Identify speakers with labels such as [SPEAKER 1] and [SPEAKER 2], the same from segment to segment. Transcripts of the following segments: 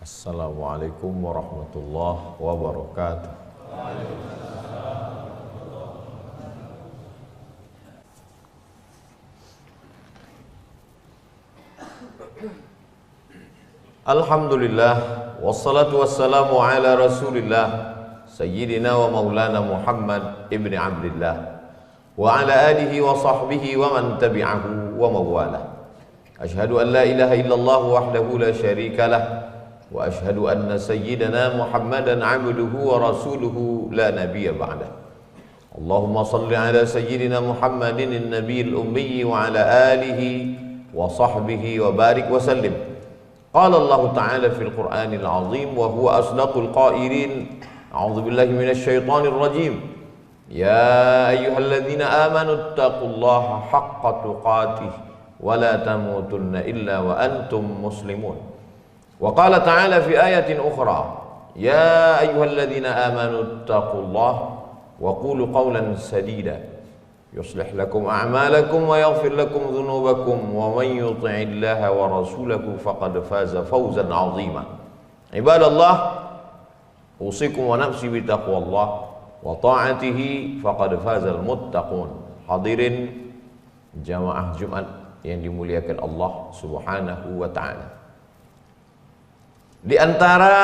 [SPEAKER 1] Assalamualaikum warahmatullahi wabarakatuh. Alhamdulillah, wassalatu wassalamu ala rasulillah Sayyidina wa maulana Muhammad ibn Abdillah wa ala alihi wa sahbihi wa man tabi'ahu wa mawalah. Ashhadu an la ilaha illallah wahdahu la syarika lah wa ashhadu anna sayyidana Muhammadan abduhu wa rasuluhu la nabiyya ba'dah. Allahumma salli ala sayyidina Muhammadin an-nabiyil ummi wa ala alihi wa sahbihi wa barik wa sallim. Qala Allah ta'ala fil Qur'anil azim wa huwa asdaqul qa'ilin. A'udzu billahi minasy syaithanir rajim. Ya ayyuhalladzina amanu taqullaha haqqa tuqatih wa la tamutunna illa wa antum muslimun. Wa qala ta'ala fi ayatin ukhra, ya ayyuhalladzina amanu taqullaha wa qulu qawlan sadida yuslih lakum a'malakum wa yaghfir lakum dhunubakum wa man yuti'illaha wa rasulahu faqad faza fawzan 'azima. Ibadallah, usikum wa nafsi bi taqwallah wa ta'atihi faqad fazal muttaqun. Hadirin jamaah Jumat yang dimuliakan Allah Subhanahu wa taala. Di antara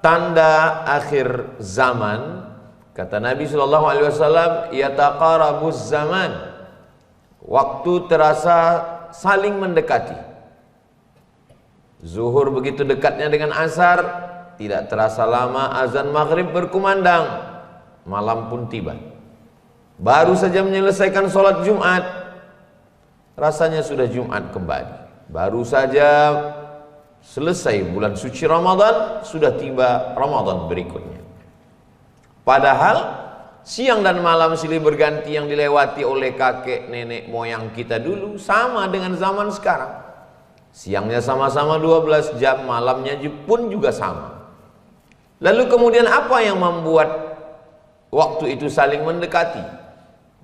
[SPEAKER 1] tanda akhir zaman, kata Nabi sallallahu alaihi wasallam, yataqarabuz zaman, waktu terasa saling mendekati. Zuhur begitu dekatnya dengan asar, tidak terasa lama azan maghrib berkumandang, malam pun tiba. Baru saja menyelesaikan sholat Jumat, rasanya sudah Jumat kembali. Baru saja selesai bulan suci Ramadan, sudah tiba Ramadan berikutnya. Padahal siang dan malam silih berganti yang dilewati oleh kakek nenek moyang kita dulu sama dengan zaman sekarang. Siangnya sama-sama 12 jam, malamnya pun juga sama. Lalu kemudian apa yang membuat waktu itu saling mendekati?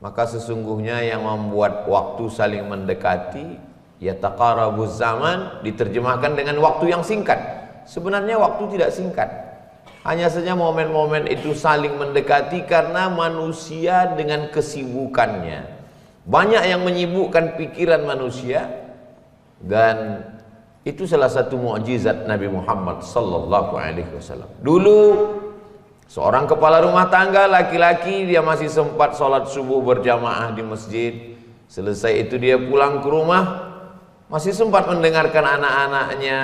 [SPEAKER 1] Maka sesungguhnya yang membuat waktu saling mendekati, yataqarabuz zaman, diterjemahkan dengan waktu yang singkat. Sebenarnya waktu tidak singkat. Hanya saja momen-momen itu saling mendekati karena manusia dengan kesibukannya. Banyak yang menyibukkan pikiran manusia, dan itu salah satu mukjizat Nabi Muhammad sallallahu alaihi wasallam. Dulu seorang kepala rumah tangga laki-laki, dia masih sempat sholat subuh berjamaah di masjid. Selesai itu dia pulang ke rumah, masih sempat mendengarkan anak-anaknya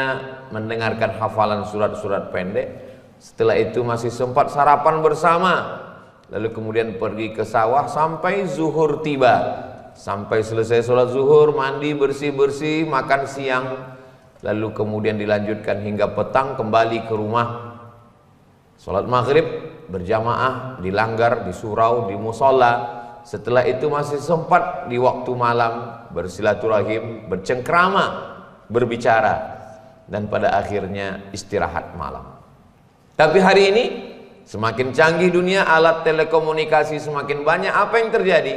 [SPEAKER 1] mendengarkan hafalan surat-surat pendek. Setelah itu masih sempat sarapan bersama. Lalu kemudian pergi ke sawah sampai zuhur tiba. Sampai selesai sholat zuhur, mandi, bersih-bersih, makan siang. Lalu kemudian dilanjutkan hingga petang, kembali ke rumah. Sholat maghrib berjamaah, di langgar, di surau, di musola. Setelah itu masih sempat di waktu malam bersilaturahim, bercengkrama, berbicara, dan pada akhirnya istirahat malam. Tapi hari ini semakin canggih dunia, alat telekomunikasi semakin banyak. Apa yang terjadi?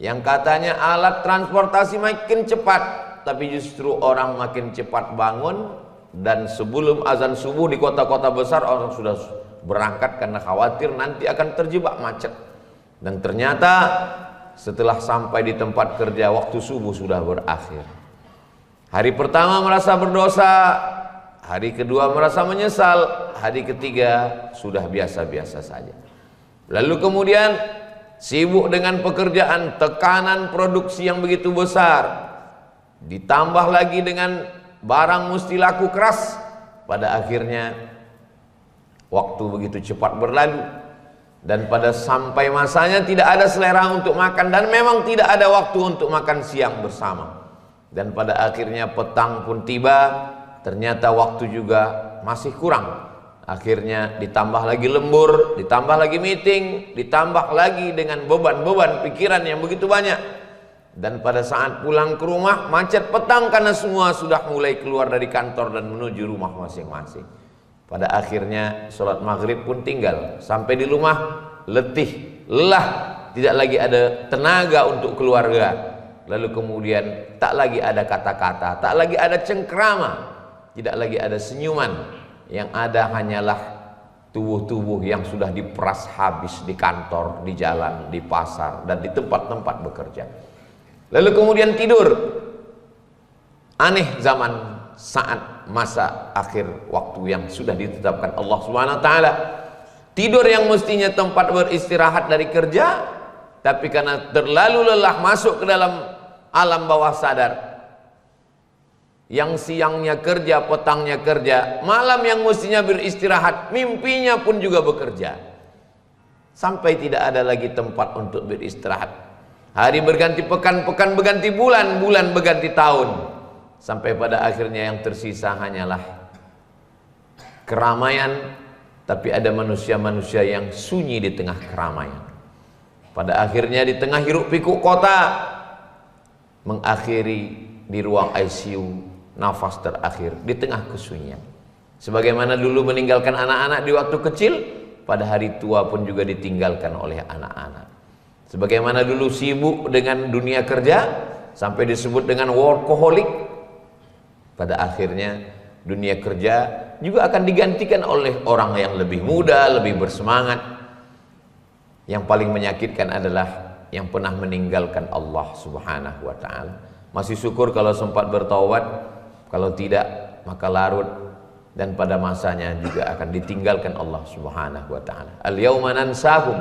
[SPEAKER 1] Yang katanya alat transportasi makin cepat, tapi justru orang makin cepat bangun, dan sebelum azan subuh di kota-kota besar orang sudah berangkat karena khawatir nanti akan terjebak macet. Dan ternyata setelah sampai di tempat kerja, waktu subuh sudah berakhir. Hari pertama merasa berdosa, hari kedua merasa menyesal, hari ketiga sudah biasa-biasa saja. Lalu kemudian sibuk dengan pekerjaan, tekanan produksi yang begitu besar, ditambah lagi dengan barang mesti laku keras. Pada akhirnya waktu begitu cepat berlalu, dan pada sampai masanya tidak ada selera untuk makan, dan memang tidak ada waktu untuk makan siang bersama. Dan pada akhirnya petang pun tiba, ternyata waktu juga masih kurang. Akhirnya ditambah lagi lembur, ditambah lagi meeting, ditambah lagi dengan beban-beban pikiran yang begitu banyak. Dan pada saat pulang ke rumah macet petang karena semua sudah mulai keluar dari kantor dan menuju rumah masing-masing. Pada akhirnya sholat maghrib pun tinggal. Sampai di rumah letih, lelah, tidak lagi ada tenaga untuk keluarga. Lalu kemudian tak lagi ada kata-kata, tak lagi ada cengkrama. tidak lagi ada senyuman, yang ada hanyalah tubuh-tubuh yang sudah diperas habis di kantor, di jalan, di pasar, dan di tempat-tempat bekerja. Lalu kemudian tidur. Aneh zaman saat masa akhir waktu yang sudah ditetapkan Allah Subhanahu wa taala. Tidur yang mestinya tempat beristirahat dari kerja, tapi karena terlalu lelah masuk ke dalam alam bawah sadar. Yang siangnya kerja, petangnya kerja, malam yang mestinya beristirahat, mimpinya pun juga bekerja. Sampai tidak ada lagi tempat untuk beristirahat. Hari berganti pekan, pekan berganti bulan, bulan berganti tahun. Sampai pada akhirnya yang tersisa hanyalah keramaian, tapi ada manusia-manusia yang sunyi di tengah keramaian. Pada akhirnya di tengah hiruk pikuk kota, mengakhiri di ruang ICU, nafas terakhir di tengah kesunyian. Sebagaimana dulu meninggalkan anak-anak di waktu kecil, pada hari tua pun juga ditinggalkan oleh anak-anak. Sebagaimana dulu sibuk dengan dunia kerja sampai disebut dengan workaholic, pada akhirnya dunia kerja juga akan digantikan oleh orang yang lebih muda, lebih bersemangat. Yang paling menyakitkan adalah yang pernah meninggalkan Allah Subhanahu wa taala. Masih syukur kalau sempat bertaubat, kalau tidak maka larut, dan pada masanya juga akan ditinggalkan Allah Subhanahu wa taala. Al-yauma nansahum,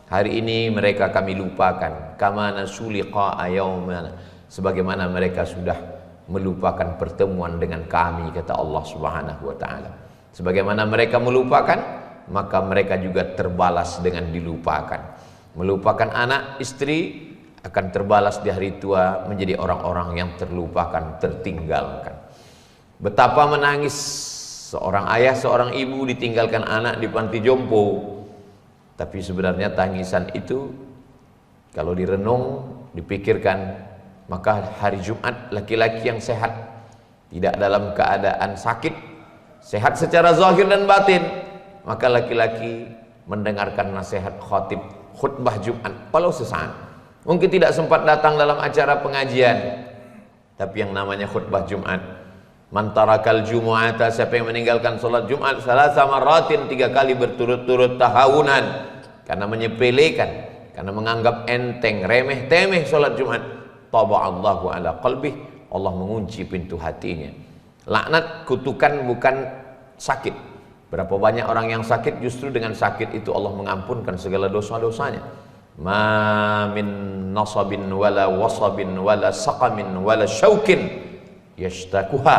[SPEAKER 1] hari ini mereka kami lupakan, kama nasu liqa'a yaumana, sebagaimana mereka sudah melupakan pertemuan dengan kami, kata Allah Subhanahu wa taala. Sebagaimana mereka melupakan, maka mereka juga terbalas dengan dilupakan. Melupakan anak, istri akan terbalas di hari tua menjadi orang-orang yang terlupakan, tertinggalkan. Betapa menangis seorang ayah, seorang ibu ditinggalkan anak di panti jompo. Tapi sebenarnya tangisan itu kalau direnung, dipikirkan, maka hari Jumat laki-laki yang sehat, tidak dalam keadaan sakit, sehat secara zahir dan batin, maka laki-laki mendengarkan nasihat khatib khutbah Jumat walau sesaat. Mungkin tidak sempat datang dalam acara pengajian, tapi yang namanya khutbah Jumat, man tarakal jumu'ata, siapa yang meninggalkan salat Jumat salasa marratin, 3 kali berturut-turut tahawunan, karena menyepelekan, karena menganggap enteng, remeh temeh salat Jumat, taba'allahu ala qalbih, Allah mengunci pintu hatinya. Laknat, kutukan bukan sakit. Berapa banyak orang yang sakit, justru dengan sakit itu Allah mengampunkan segala dosa-dosanya. Ma min nasabin wala wasabin wala saqamin wala syaukin yashtakuha.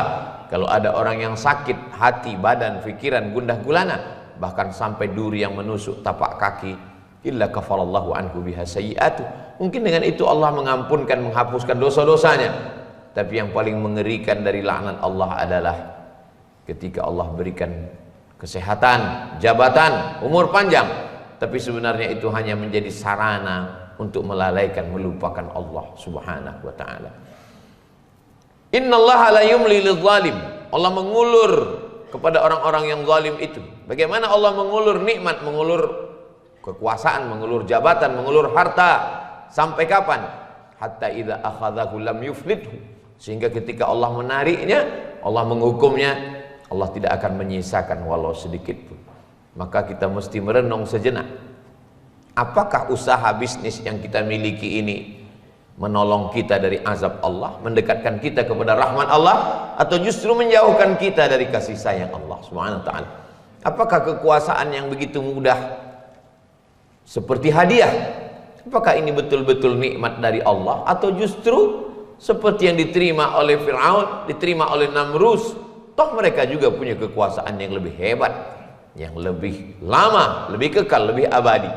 [SPEAKER 1] Kalau ada orang yang sakit hati, badan, pikiran, gundah gulana, bahkan sampai duri yang menusuk tapak kaki, illa kafarallahu anhu biha sayyi'atuh, mungkin dengan itu Allah mengampunkan, menghapuskan dosa-dosanya. Tapi yang paling mengerikan dari laknat Allah adalah ketika Allah berikan kesehatan, jabatan, umur panjang, tapi sebenarnya itu hanya menjadi sarana untuk melalaikan, melupakan Allah Subhanahu wa taala. Innallaha la yumli lidzalim, Allah mengulur kepada orang-orang yang zalim itu. Bagaimana Allah mengulur nikmat, mengulur kekuasaan, mengulur jabatan, mengulur harta, sampai kapan? Hatta idza akhadhahu lam yuflithu, sehingga ketika Allah menariknya, Allah menghukumnya, Allah tidak akan menyisakan walau sedikit pun. Maka kita mesti merenung sejenak, apakah usaha bisnis yang kita miliki ini menolong kita dari azab Allah, mendekatkan kita kepada rahmat Allah, atau justru menjauhkan kita dari kasih sayang Allah Subhanahu wa taala? Apakah kekuasaan yang begitu mudah seperti hadiah, apakah ini betul-betul nikmat dari Allah, atau justru seperti yang diterima oleh Fir'aun, diterima oleh Namrus? Toh mereka juga punya kekuasaan yang lebih hebat, yang lebih lama, lebih kekal, lebih abadi.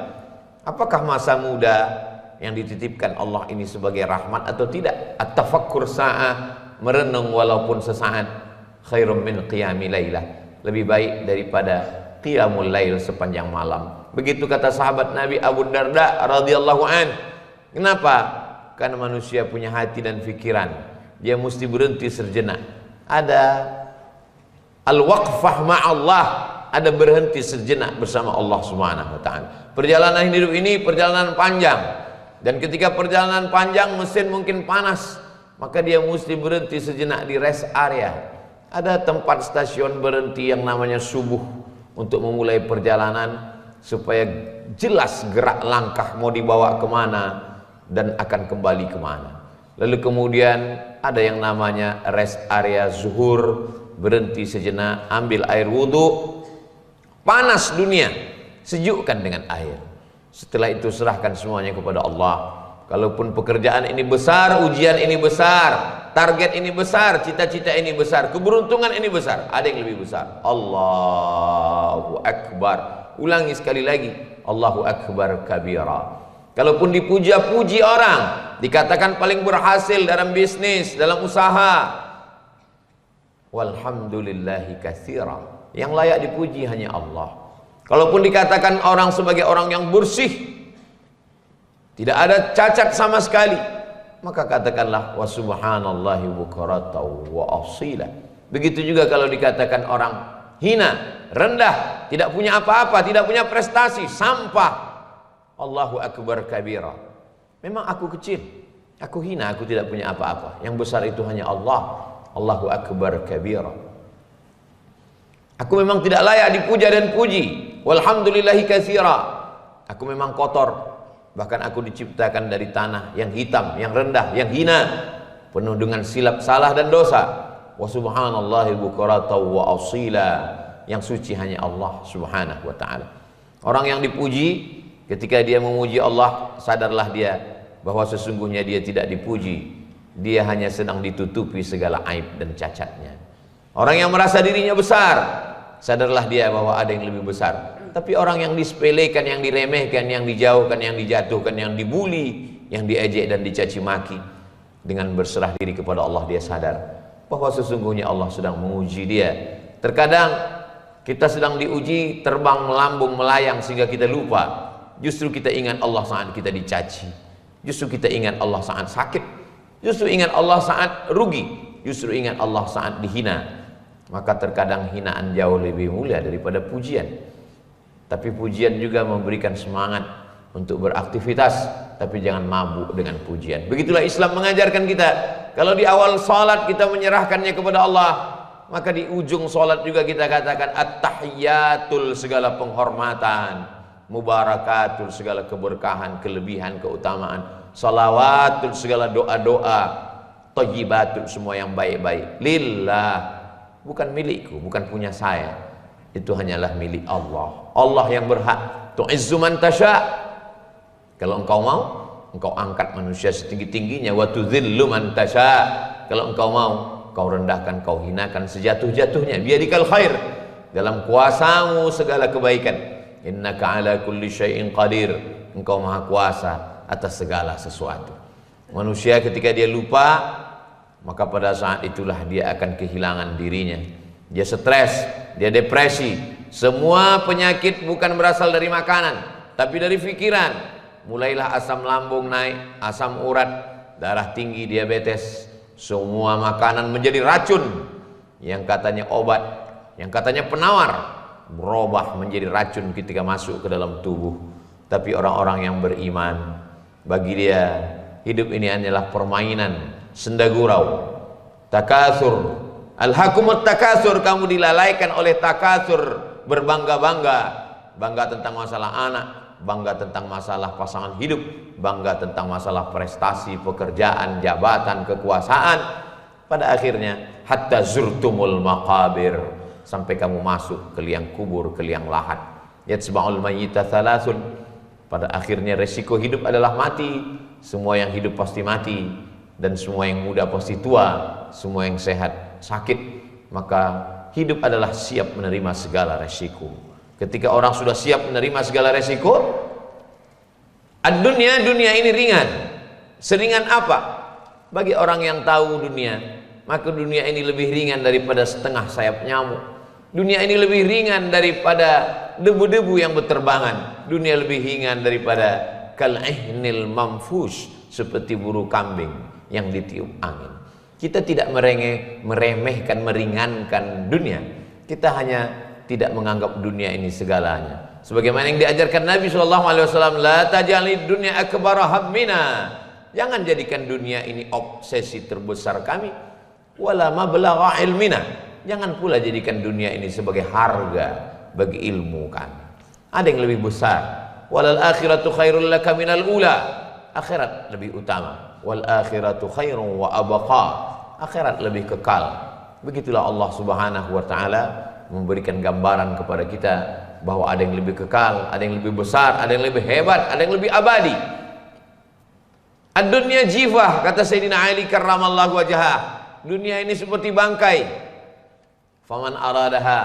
[SPEAKER 1] Apakah masa muda yang dititipkan Allah ini sebagai rahmat atau tidak? At-tafakkur sa'ah, merenung walaupun sesaat, khairum min qiyami lailah, lebih baik daripada qiyamul lail sepanjang malam. Begitu kata sahabat Nabi Abu Darda radhiyallahu an. Kenapa? Karena manusia punya hati dan pikiran, dia mesti berhenti sejenak. Ada al-waqfah ma'allah, ada berhenti sejenak bersama Allah Subhanahu wa taala. Perjalanan hidup ini perjalanan panjang, dan ketika perjalanan panjang mesin mungkin panas, maka dia mesti berhenti sejenak di rest area. Ada tempat stasiun berhenti yang namanya subuh untuk memulai perjalanan supaya jelas gerak langkah mau dibawa kemana dan akan kembali kemana. Lalu kemudian ada yang namanya rest area zuhur, berhenti sejenak, ambil air wudhu. Panas dunia, sejukkan dengan air. Setelah itu serahkan semuanya kepada Allah. Kalaupun pekerjaan ini besar, ujian ini besar, target ini besar, cita-cita ini besar, keberuntungan ini besar, ada yang lebih besar. Allahu Akbar. Ulangi sekali lagi, Allahu Akbar kabira. Kalaupun dipuja-puji orang, dikatakan paling berhasil dalam bisnis, dalam usaha, walhamdulillahi katsira. Yang layak dipuji hanya Allah. Kalaupun dikatakan orang sebagai orang yang bersih, tidak ada cacat sama sekali, maka katakanlah wa subhanallahi bukratan wa asila. Begitu juga kalau dikatakan orang hina, rendah, tidak punya apa-apa, tidak punya prestasi, sampah, Allahu Akbar kabira. Memang aku kecil, aku hina, aku tidak punya apa-apa. Yang besar itu hanya Allah. Allahu Akbar kabira. Aku memang tidak layak dipuja dan puji. Walhamdulillahi katsira. Aku memang kotor. Bahkan aku diciptakan dari tanah yang hitam, yang rendah, yang hina, penuh dengan silap, salah dan dosa. Wa subhanallahi bukratan wa asila. Yang suci hanya Allah subhanahu wa ta'ala. Orang yang dipuji, ketika dia memuji Allah, sadarlah dia bahwa sesungguhnya dia tidak dipuji. Dia hanya sedang ditutupi segala aib dan cacatnya. Orang yang merasa dirinya besar, sadarlah dia bahwa ada yang lebih besar. Tapi orang yang disepelekan, yang diremehkan, yang dijauhkan, yang dijatuhkan, yang dibuli, yang diejek dan dicaci maki, dengan berserah diri kepada Allah, dia sadar bahwa sesungguhnya Allah sedang menguji dia. Terkadang kita sedang diuji, terbang, melambung, melayang sehingga kita lupa. Justru kita ingat Allah saat kita dicaci. Justru kita ingat Allah saat sakit. Justru ingat Allah saat rugi. Justru ingat Allah saat dihina. Maka terkadang hinaan jauh lebih mulia daripada pujian. Tapi pujian juga memberikan semangat untuk beraktivitas, tapi jangan mabuk dengan pujian. Begitulah Islam mengajarkan kita. Kalau di awal salat kita menyerahkannya kepada Allah, maka di ujung salat juga kita katakan at-tahiyyatul, segala penghormatan, mubarakatul, segala keberkahan, kelebihan, keutamaan, salawatul, segala doa-doa, thayyibatul, semua yang baik-baik, lillah, bukan milikku, bukan punya saya. Itu hanyalah milik Allah. Allah yang berhak. Tu'izzu man tasya. Kalau engkau mau, engkau angkat manusia setinggi-tingginya. Wa tudzillu man tasya. Kalau engkau mau, kau rendahkan, kau hinakan sejatuh-jatuhnya. Biyadikal khair. Dalam kuasamu segala kebaikan. Innaka ala kulli syai'in qadir. Engkau maha kuasa atas segala sesuatu. Manusia ketika dia lupa, maka pada saat itulah dia akan kehilangan dirinya. Dia stres, dia depresi. Semua penyakit bukan berasal dari makanan, tapi dari pikiran. Mulailah asam lambung naik, asam urat, darah tinggi, diabetes. Semua makanan menjadi racun. Yang katanya obat, yang katanya penawar, berubah menjadi racun ketika masuk ke dalam tubuh. Tapi orang-orang yang beriman, bagi dia hidup ini hanyalah permainan, senda gurau, takatsur. Alhaqumut takatsur, kamu dilalaikan oleh takatsur, berbangga-bangga, bangga tentang masalah anak, bangga tentang masalah pasangan hidup, bangga tentang masalah prestasi, pekerjaan, jabatan, kekuasaan. Pada akhirnya hatta zurtumul maqabir, sampai kamu masuk ke liang kubur, ke liang lahat. Yatsba'ul mayyita thalathun, pada akhirnya resiko hidup adalah mati. Semua yang hidup pasti mati, dan semua yang muda pasti tua, semua yang sehat sakit. Maka hidup adalah siap menerima segala resiko. Ketika orang sudah siap menerima segala resiko, dunia ini ringan. Seringan apa? Bagi orang yang tahu dunia, maka dunia ini lebih ringan daripada setengah sayap nyamuk. Dunia ini lebih ringan daripada debu-debu yang berterbangan. Dunia lebih ringan daripada kal'ihnil manfush, seperti buru kambing yang ditiup angin. Kita tidak meremehkan, meringankan dunia. Kita hanya tidak menganggap dunia ini segalanya. Sebagaimana yang diajarkan Nabi SAW, la taj'alid dunya akbara hammina. Jangan jadikan dunia ini obsesi terbesar kami. Wala mablagha ilmina. Jangan pula jadikan dunia ini sebagai harga bagi ilmu kan. Ada yang lebih besar. Walal akhiratu khairul laka minal ula. Akhirat lebih utama. Wal akhiratu khairun wa abqa. Akhirat lebih kekal. Begitulah Allah Subhanahu wa taala memberikan gambaran kepada kita bahwa ada yang lebih kekal, ada yang lebih besar, ada yang lebih hebat, ada yang lebih abadi. Ad-dunya jifah, kata Sayyidina Ali karramallahu wajhah. Dunia ini seperti bangkai. Faman aradaha,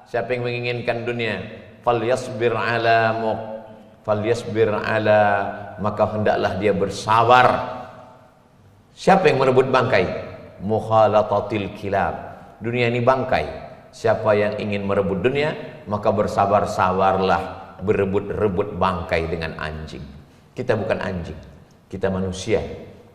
[SPEAKER 1] siapa yang menginginkan dunia, falyasbir ala, maka hendaklah dia bersabar. Siapa yang merebut bangkai? Mukhalatatil kilab. Dunia ini bangkai. Siapa yang ingin merebut dunia, maka bersabar-sabarlah berebut-rebut bangkai dengan anjing. Kita bukan anjing, kita manusia.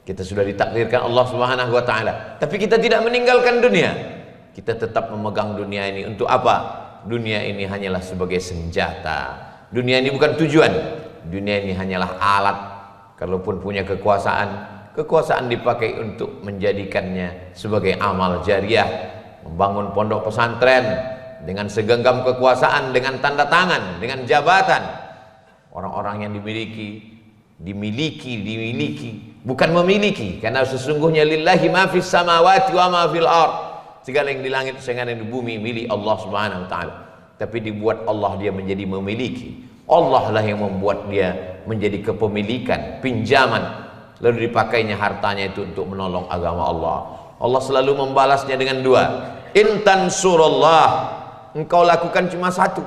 [SPEAKER 1] Kita sudah ditakdirkan Allah Subhanahu wa taala, tapi kita tidak meninggalkan dunia. Kita tetap memegang dunia ini untuk apa? Dunia ini hanyalah sebagai senjata. Dunia ini bukan tujuan. Dunia ini hanyalah alat. Kalaupun punya kekuasaan dipakai untuk menjadikannya sebagai amal jariah. Membangun pondok pesantren dengan segenggam kekuasaan, dengan tanda tangan, dengan jabatan. Orang-orang yang dimiliki, bukan memiliki, karena sesungguhnya lillahi ma fis samawati wa ma fil ard. Segala yang di langit, segala yang di bumi milik Allah Subhanahu wa taala. Tapi dibuat Allah dia menjadi memiliki. Allah lah yang membuat dia menjadi kepemilikan, pinjaman. Lalu dipakainya hartanya itu untuk menolong agama Allah. Allah selalu membalasnya dengan dua. Intan surullah, engkau lakukan cuma satu.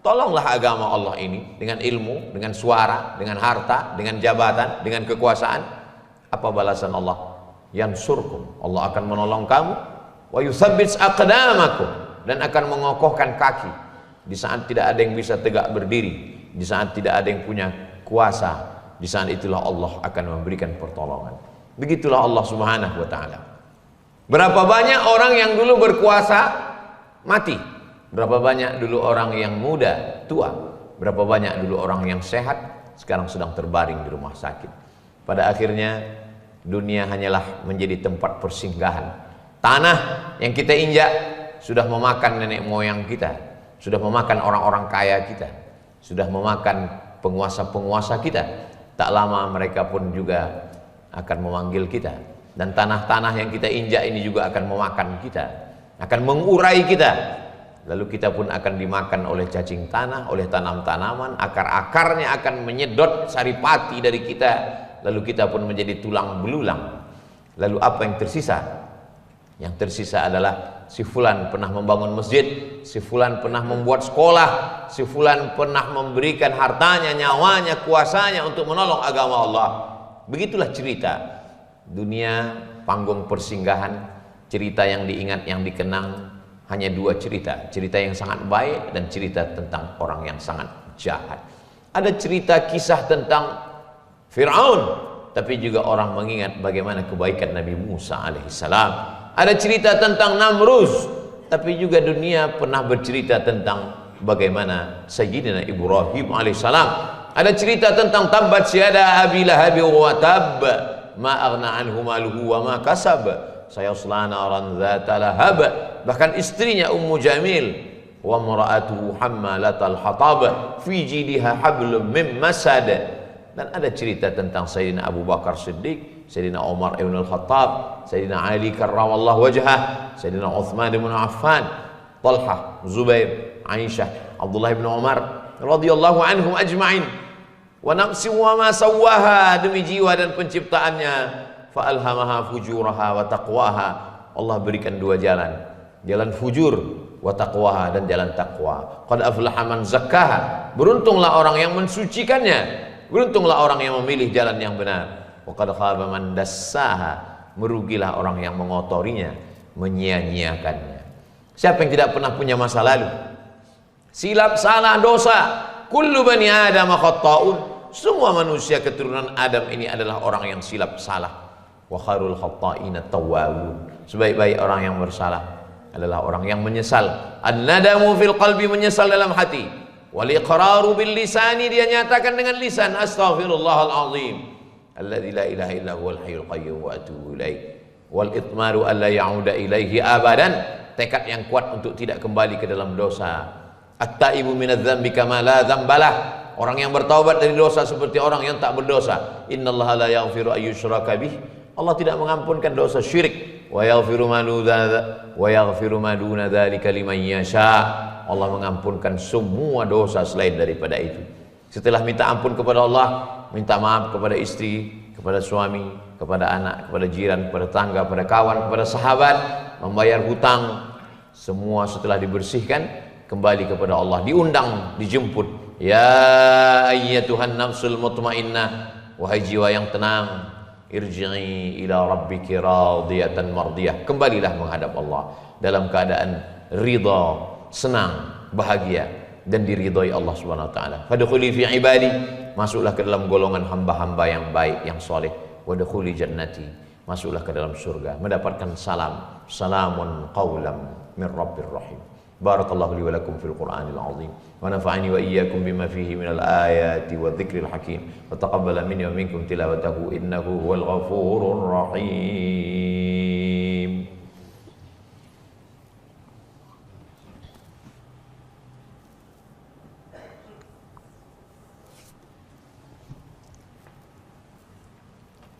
[SPEAKER 1] Tolonglah agama Allah ini dengan ilmu, dengan suara, dengan harta, dengan jabatan, dengan kekuasaan. Apa balasan Allah? Yansurkum, Allah akan menolong kamu. Wa yutsabbits aqdamakum, dan akan mengokohkan kaki di saat tidak ada yang bisa tegak berdiri, di saat tidak ada yang punya kuasa. Di saat itulah Allah akan memberikan pertolongan. Begitulah Allah Subhanahu wa taala. Berapa banyak orang yang dulu berkuasa mati? Berapa banyak dulu orang yang muda tua? Berapa banyak dulu orang yang sehat sekarang sedang terbaring di rumah sakit? Pada akhirnya dunia hanyalah menjadi tempat persinggahan. Tanah yang kita injak sudah memakan nenek moyang kita, sudah memakan orang-orang kaya kita, sudah memakan penguasa-penguasa kita. Tak lama mereka pun juga akan memanggil kita, dan tanah-tanah yang kita injak ini juga akan memakan kita, akan mengurai kita. Lalu kita pun akan dimakan oleh cacing tanah, oleh tanam-tanaman, akar-akarnya akan menyedot saripati dari kita. Lalu kita pun menjadi tulang belulang. Lalu apa yang tersisa? Yang tersisa adalah si fulan pernah membangun masjid, si fulan pernah membuat sekolah, si fulan pernah memberikan hartanya, nyawanya, kuasanya untuk menolong agama Allah. Begitulah cerita dunia, panggung persinggahan. Cerita yang diingat, yang dikenang hanya dua cerita. Cerita yang sangat baik dan cerita tentang orang yang sangat jahat. Ada cerita kisah tentang Fir'aun, tapi juga orang mengingat bagaimana kebaikan Nabi Musa alaihissalam. Ada cerita tentang Namruz, tapi juga dunia pernah bercerita tentang bagaimana Sayyidina Ibrahim alaihissalam. Ada cerita tentang tabbat syada abi lahab wa tab, ma aghna anhu maluhu wa ma kasab, sayasla naran dzata lahab. Bahkan istrinya Ummu Jamil, wa mar'atuhu hammalatal hatab, fi jidha hablum mim masad. Dan ada cerita tentang Sayyidina Abu Bakar Siddiq, Sayyidina Umar ibn al-Khattab, Sayyidina Ali karramallahu wajhah, Sayyidina Uthman ibn Affan, Talha, Zubair, Aisyah, Abdullah ibn Umar radhiyallahu anhum ajma'in. Wa nafsi wa ma sawwaha, demi jiwa dan penciptaannya, fa alhamaha fujuraha wa taqwaha. Allah berikan dua jalan, jalan fujur wa taqwaha, dan jalan taqwa. Qad aflaha man zakkaha, beruntunglah orang yang mensucikannya, beruntunglah orang yang memilih jalan yang benar. Wa qad khaba man dassaha, merugilah orang yang mengotorinya, menyia-nyiakannya. Siapa yang tidak pernah punya masa lalu? Silap, salah, dosa. Kullu bani Adam khata'un, semua manusia keturunan Adam ini adalah orang yang silap, salah. Wa khairul khata'ina tawwabun, sebaik-baik orang yang bersalah adalah orang yang menyesal. An-nadamu fil qalbi, menyesal dalam hati. Wal iqraru bil lisani, dia nyatakan dengan lisan, astaghfirullahal azim alladzi la ilaha illa huwal hayyul qayyum wa atubu ilaih. Wal itmaru alla ya'uda ilaihi abadan, tekad yang kuat untuk tidak kembali ke dalam dosa. At-taibu minadz-dzambi kama la dzambalah. Orang yang bertaubat dari dosa seperti orang yang tak berdosa. Innallaha la yaghfiru ayyushraka bih. Allah tidak mengampunkan dosa syirik. Wa yaghfiru ma duna dzalika liman yasha. Allah mengampunkan semua dosa selain daripada itu. Setelah minta ampun kepada Allah, minta maaf kepada istri, kepada suami, kepada anak, kepada jiran, kepada tangga, kepada kawan, kepada sahabat, membayar hutang, semua setelah dibersihkan, kembali kepada Allah, diundang, dijemput. Ya ayyatuhan nafsul mutmainnah, wahai jiwa yang tenang, irji'i ila rabbiki radiyatan mardiyah. Kembalilah menghadap Allah dalam keadaan ridha, senang, bahagia dan diridhai Allah Subhanahu wa taala. Fadkhuli fi ibadi, masuklah ke dalam golongan hamba-hamba yang baik, yang soleh. Wadkhuli jannati, masuklah ke dalam surga, mendapatkan salam, salamun qaulam min rabbir rahim. Barakallahu li wa lakum fil Qur'anil azim wa nafa'ani wa iyyakum bima fihi minal ayati wa dzikril hakim wa taqabbala minni wa minkum tilawatahu innahu huwal ghafurur rahim.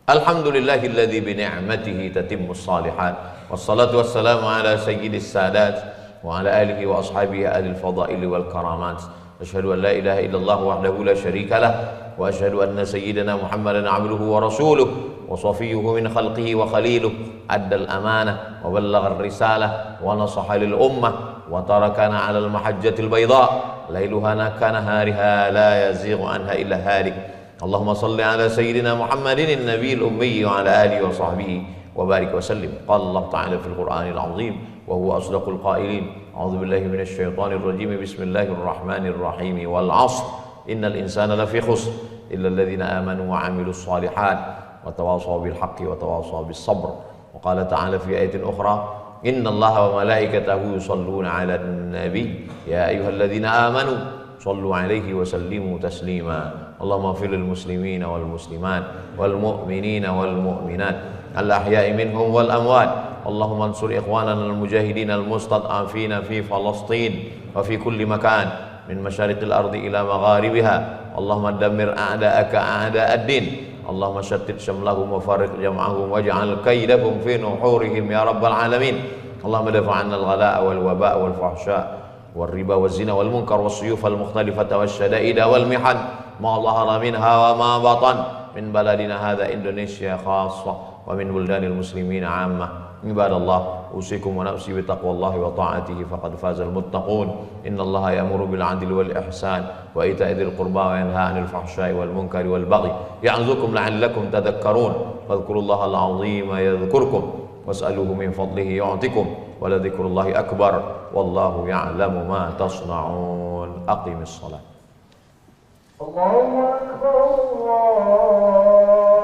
[SPEAKER 1] Alhamdulillahilladzi bi ni'matihi tatimmus shalihat wassalatu wassalamu ala sayyidis sadat wa ala alihi wa ashabihi ahli al-fadail wal karamat. Asyhadu an la ilaha illallah wahdahu la syarika lah wa asyhadu anna sayyidana Muhammadan abduhu wa rasuluh wa safiyyuhu min khalqihi wa khaliluh addal amanah wa ballagha ar-risalah wa nasaha lil ummah wa tarakana 'ala al-mahajjatil bayda lailuha kanahariha la yazighu anha illa halik. Allahumma salli ala sayyidina Muhammadin an-nabiyil ummi wa ala alihi wa sahbihi wa barik wa sallim. Qala Allah ta'ala fil Qur'anil 'azim wa huwa asdaqul qailin. A'udzu billahi minasy syaithanir rajim. Bismillahirrahmanir rahim. Wal 'ashr innal insana lafi khusr illa alladhina amanu wa 'amilus shalihat wa tawassaw bil haqqi wa tawassaw bis sabr. Wa qala ta'ala fi ayatin ukhra innallaha wa malaikatahu yusalluna 'alan nabiy ya ayyuhalladzina amanu sallu 'alaihi wa sallimu taslima. Allahumma ighfir lil muslimina wal muslimat wal mu'minina wal mu'minat al ahya'i minhum wal amwat. Allahumma ansur ikhwanana al mujahidin al mustad'afina fi Falastin wa fi kulli makan min masyariqil ardi ila magharibiha. Allahumma dammir a'da'aka a'da'ad din. Allahumma shattit shamlahum wa farriq jam'ahum waj'al kaidahum fi nuhurihim ya rabbal alamin. Allahumma dafa'anna al ghala'a wal waba'a wal fahsya' والربا والزنا والمنكر والسيوف المختلفة والشدائد والمحن ما ظهر منها وما بطن من بلدنا هذا إندونيسيا خاصة ومن بلدان المسلمين عامة. عباد الله أوصيكم ونفسي بتقوى الله وطاعته فقد فاز المتقون. إن الله يأمر بالعدل والإحسان وإيتاء ذي القربى وينهى عن الفحشاء والمنكر والبغي يعظكم لعلكم تذكرون. فاذكروا الله العظيم يذكركم واسألوه من فضله يعطكم ولذكر الله أكبر والله يعلم ما تصنعون. أقم الصلاة. الله أكبر الله